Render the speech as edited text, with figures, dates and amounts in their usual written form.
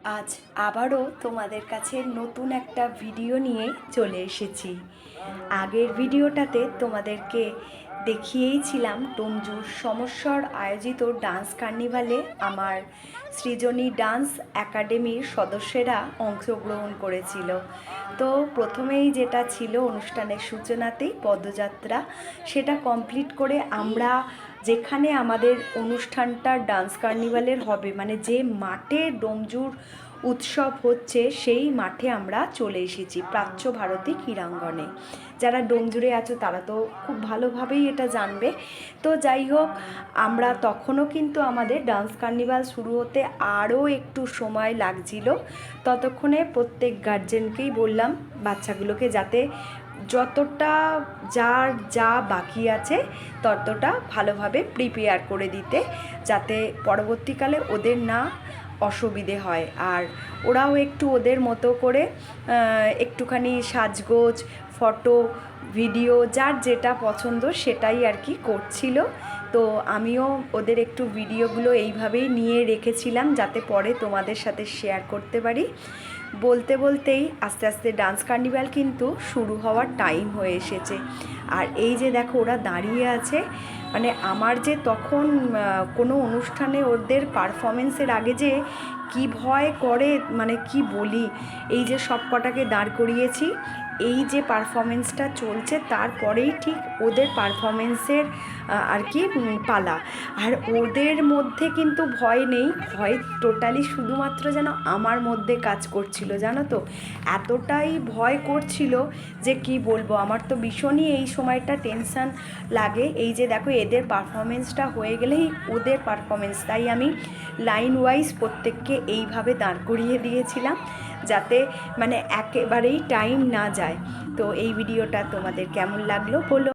আজ আবারও তোমাদের কাছে নতুন একটা ভিডিও নিয়ে চলে এসেছি। আগের ভিডিওটাতে তোমাদেরকে দেখিয়েইছিলাম ডোমজুর সমস্বর আয়োজিত ডান্স কার্নিভালে আমার সৃজনী ডান্স একাডেমির সদস্যরা অংশগ্রহণ করেছিল। তো প্রথমেই যেটা ছিল অনুষ্ঠানের সূচনাতেই পদযাত্রা, সেটা কমপ্লিট করে আমরা যেখানে আমাদের অনুষ্ঠানটা ডান্স কার্নিভালের হবে, মানে যে মাঠে ডোমজুর উৎসব হচ্ছে সেই মাঠে আমরা চলে এসেছি, প্রাচ্য ভারতী ক্রীড়াঙ্গনে। যারা ডোমজুড়ে আছো তারা তো খুব ভালোভাবেই এটা জানবে। তো যাই হোক, আমরা তখনও কিন্তু আমাদের ডান্স কার্নিভাল শুরু হতে আরও একটু সময় লাগছিল। ততক্ষণে প্রত্যেক গার্জেনকেই বললাম বাচ্চাগুলোকে যাতে যতটা যার যা বাকি আছে ততটা ভালোভাবে প্রিপেয়ার করে দিতে, যাতে পরবর্তীকালে ওদের না অসুবিধে হয়। আর ওরাও একটু ওদের মতো করে একটুখানি সাজগোজ, ফটো, ভিডিও, যার যেটা পছন্দ সেটাই আর কি করছিল। তো আমিও ওদের একটু ভিডিওগুলো এইভাবেই নিয়ে রেখেছিলাম যাতে পরে তোমাদের সাথে শেয়ার করতে পারি। বলতে বলতেই আস্তে আস্তে ডান্স কার্নিভাল কিন্তু শুরু হওয়ার টাইম হয়ে এসেছে। আর এই যে দেখো ওরা দাঁড়িয়ে আছে, মানে আমার যে তখন কোনো অনুষ্ঠানে ওদের পারফরমেন্সের আগে যে কি ভয় করে, মানে কি বলি। এই যে সব কটাকে দাঁড় করিয়েছি, এই যে পারফরমেন্সটা চলছে তারপরেই ঠিক ওদের পারফরমেন্সের আর কি পালা। আর ওদের মধ্যে কিন্তু ভয় নেই, ভয় টোটালি শুধুমাত্র যেন আমার মধ্যে কাজ করছিল, জানো তো। এতটাই ভয় করছিল যে কি বলবো, আমার তো ভীষণই এই সময়টা টেনশান লাগে। এই যে দেখো এদের পারফরমেন্সটা হয়ে গেলেই ওদের পারফরমেন্স, তাই আমি লাইন ওয়াইজ প্রত্যেককে এইভাবে দাঁড় করিয়ে দিয়েছিলাম যাতে মানে একেবারেই টাইম না যায়। তো এই ভিডিওটা তোমাদের কেমন লাগলো বলো।